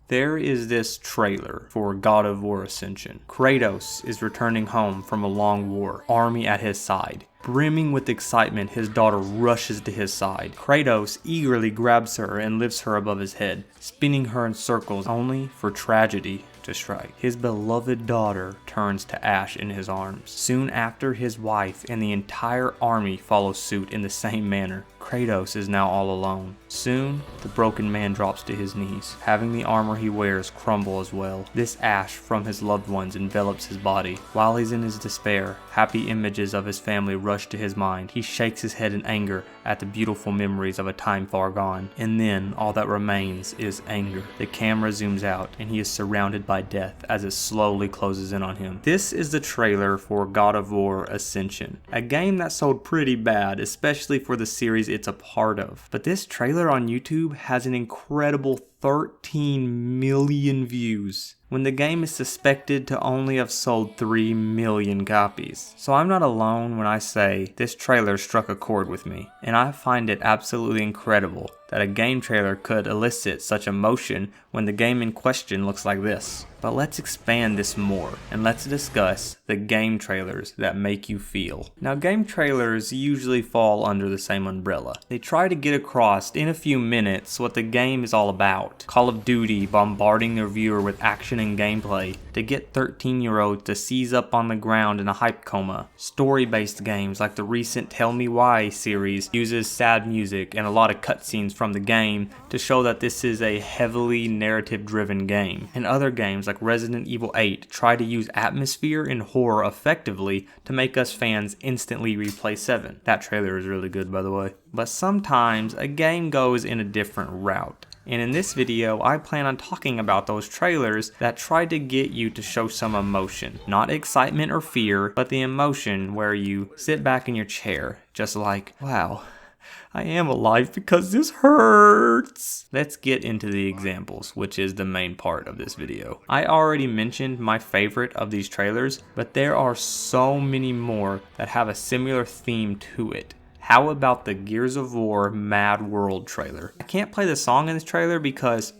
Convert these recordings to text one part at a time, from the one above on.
There is this trailer for God of War Ascension. Kratos is returning home from a long war, army at his side. Brimming with excitement, his daughter rushes to his side. Kratos eagerly grabs her and lifts her above his head, spinning her in circles, only for tragedy to strike. His beloved daughter turns to ash in his arms. Soon after, his wife and the entire army follow suit in the same manner. Kratos is now all alone. Soon, the broken man drops to his knees, having the armor he wears crumble as well. This ash from his loved ones envelops his body. While he's in his despair, happy images of his family rush to his mind. He shakes his head in anger at the beautiful memories of a time far gone. And then, all that remains is anger. The camera zooms out, and he is surrounded by death as it slowly closes in on him. This is the trailer for God of War Ascension, a game that sold pretty bad, especially for the series it's a part of. But this trailer on YouTube has an incredible 13 million views, when the game is suspected to only have sold 3 million copies. So I'm not alone when I say this trailer struck a chord with me, and I find it absolutely incredible that a game trailer could elicit such emotion when the game in question looks like this. But let's expand this more, and let's discuss the game trailers that make you feel. Now, game trailers usually fall under the same umbrella. They try to get across in a few minutes what the game is all about. Call of Duty bombarding their viewer with action and gameplay to get 13-year-olds to seize up on the ground in a hype coma. Story-based games like the recent Tell Me Why series uses sad music and a lot of cutscenes from the game to show that this is a heavily narrative-driven game. And other games like Resident Evil 8 try to use atmosphere and horror effectively to make us fans instantly replay 7. That trailer is really good, by the way. But sometimes a game goes in a different route. And in this video, I plan on talking about those trailers that try to get you to show some emotion. Not excitement or fear, but the emotion where you sit back in your chair, just like, wow, I am alive because this hurts. Let's get into the examples, which is the main part of this video. I already mentioned my favorite of these trailers, but there are so many more that have a similar theme to it. How about the Gears of War Mad World trailer? I can't play the song in this trailer because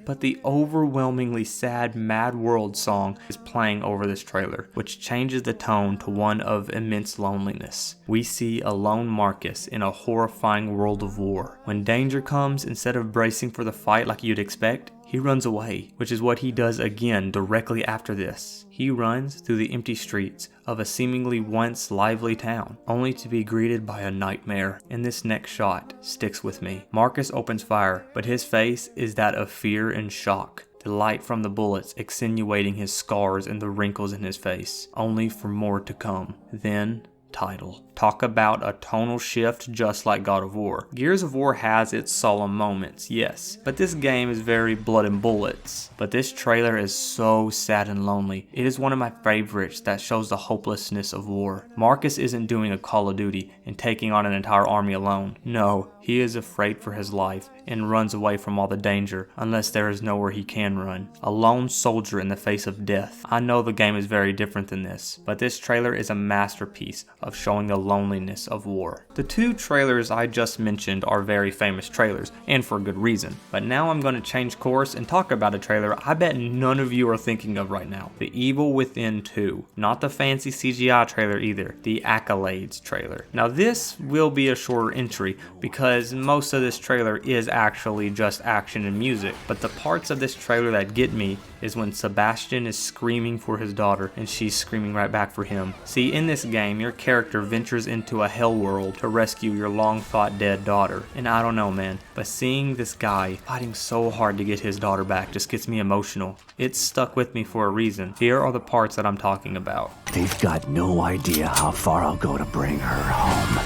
but the overwhelmingly sad Mad World song is playing over this trailer, which changes the tone to one of immense loneliness. We see a lone Marcus in a horrifying world of war. When danger comes, instead of bracing for the fight like you'd expect, he runs away, which is what he does again directly after this. He runs through the empty streets of a seemingly once lively town, only to be greeted by a nightmare. And this next shot sticks with me. Marcus opens fire, but his face is that of fear and shock. The light from the bullets extenuating his scars and the wrinkles in his face, only for more to come. Then, title. Talk about a tonal shift just like God of War. Gears of War has its solemn moments, yes, but this game is very blood and bullets. But this trailer is so sad and lonely. It is one of my favorites that shows the hopelessness of war. Marcus isn't doing a Call of Duty and taking on an entire army alone. No, he is afraid for his life and runs away from all the danger unless there is nowhere he can run. A lone soldier in the face of death. I know the game is very different than this, but this trailer is a masterpiece of showing the loneliness of war. The two trailers I just mentioned are very famous trailers, and for good reason. But now I'm going to change course and talk about a trailer I bet none of you are thinking of right now. The Evil Within 2. Not the fancy CGI trailer either. The Accolades trailer. Now this will be a shorter entry because most of this trailer is actually just action and music. But the parts of this trailer that get me is when Sebastian is screaming for his daughter and she's screaming right back for him. See, in this game, your character ventures into a hell world to rescue your long thought dead daughter. And I don't know, man, but seeing this guy fighting so hard to get his daughter back just gets me emotional. It's stuck with me for a reason. Here are the parts that I'm talking about. They've got no idea how far I'll go to bring her home.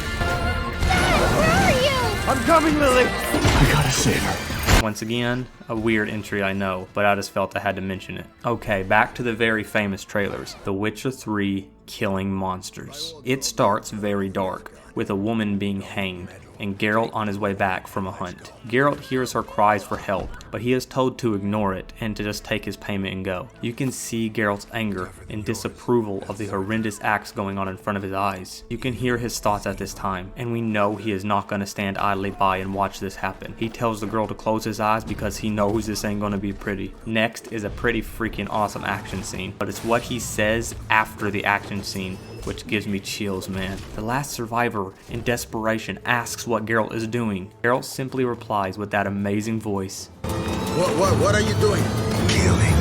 Where are you? I'm coming, Lily! I gotta save her. Once again, a weird entry, I know, but I just felt I had to mention it. Okay, back to the very famous trailers. The Witcher 3 Killing Monsters. It starts very dark, with a woman being hanged, and Geralt on his way back from a hunt. Geralt hears her cries for help, but he is told to ignore it and to just take his payment and go. You can see Geralt's anger and disapproval of the horrendous acts going on in front of his eyes. You can hear his thoughts at this time, and we know he is not going to stand idly by and watch this happen. He tells the girl to close his eyes because he knows this ain't going to be pretty. Next is a pretty freaking awesome action scene, but it's what he says after the action scene which gives me chills, man. The last survivor, in desperation, asks what Geralt is doing. Geralt simply replies with that amazing voice. What are you doing? Killing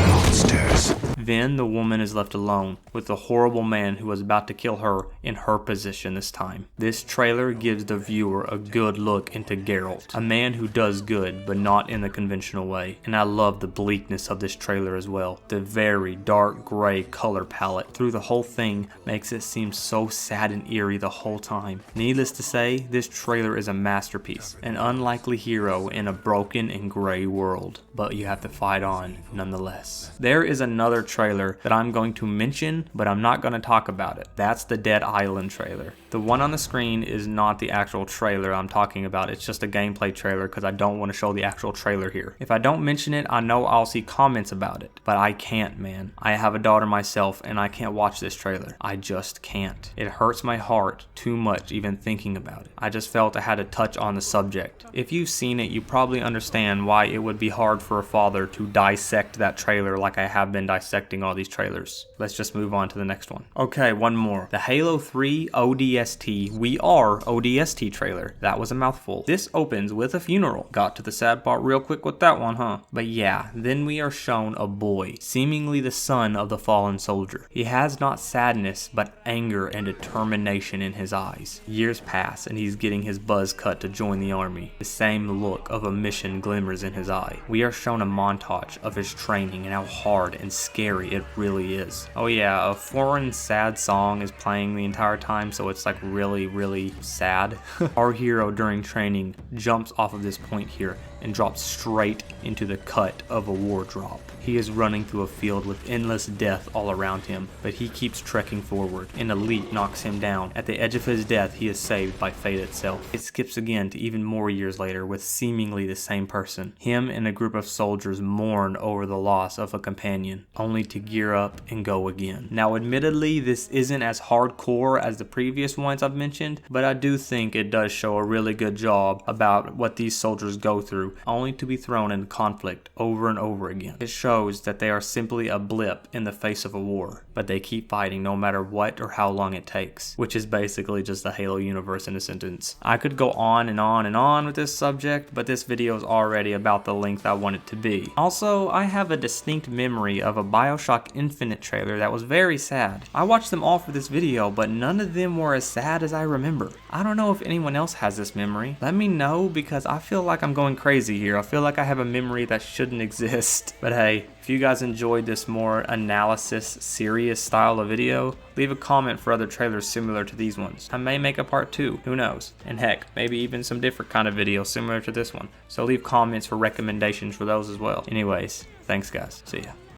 monsters. Then the woman is left alone with the horrible man who was about to kill her in her position this time. This trailer gives the viewer a good look into Geralt, a man who does good but not in the conventional way. And I love the bleakness of this trailer as well. The very dark gray color palette through the whole thing makes it seem so sad and eerie the whole time. Needless to say, this trailer is a masterpiece, an unlikely hero in a broken and gray world, but you have to fight on nonetheless. There is another trailer that I'm going to mention, but I'm not going to talk about it. That's the Dead Island trailer. The one on the screen is not the actual trailer I'm talking about. It's just a gameplay trailer because I don't want to show the actual trailer here. If I don't mention it, I know I'll see comments about it, but I can't, man. I have a daughter myself and I can't watch this trailer. I just can't. It hurts my heart too much even thinking about it. I just felt I had to touch on the subject. If you've seen it, you probably understand why it would be hard for a father to dissect that trailer like I have been dissecting all these trailers. Let's just move on to the next one. Okay, one more. The Halo 3 ODST We Are ODST trailer. That was a mouthful. This opens with a funeral. Got to the sad part real quick with that one, huh? But yeah, then we are shown a boy, seemingly the son of the fallen soldier. He has not sadness, but anger and determination in his eyes. Years pass and he's getting his buzz cut to join the army. The same look of a mission glimmers in his eye. We are shown a montage of his training and how hard and scary it really is. Oh yeah, a foreign sad song is playing the entire time, so it's like really sad. Our hero during training jumps off of this point here and drops straight into the cut of a war drop. He is running through a field with endless death all around him, but he keeps trekking forward. An elite knocks him down. At the edge of his death, he is saved by fate itself. It skips again to even more years later with seemingly the same person. Him and a group of soldiers mourn over the loss of a companion, only to gear up and go again. Now admittedly, this isn't as hardcore as the previous ones I've mentioned, but I do think it does show a really good job about what these soldiers go through, only to be thrown in conflict over and over again. It shows that they are simply a blip in the face of a war, but they keep fighting no matter what or how long it takes, which is basically just the Halo universe in a sentence. I could go on and on and on with this subject, but this video is already about the length I want it to be. Also, I have a distinct memory of a BioShock Infinite trailer that was very sad. I watched them all for this video, but none of them were as sad as I remember. I don't know if anyone else has this memory. Let me know, because I feel like I'm going crazy here. I feel like I have a memory that shouldn't exist. But hey, if you guys enjoyed this more analysis, serious style of video, leave a comment for other trailers similar to these ones. I may make a part 2, who knows? And heck, maybe even some different kind of videos similar to this one. So leave comments for recommendations for those as well. Anyways, thanks guys, see ya.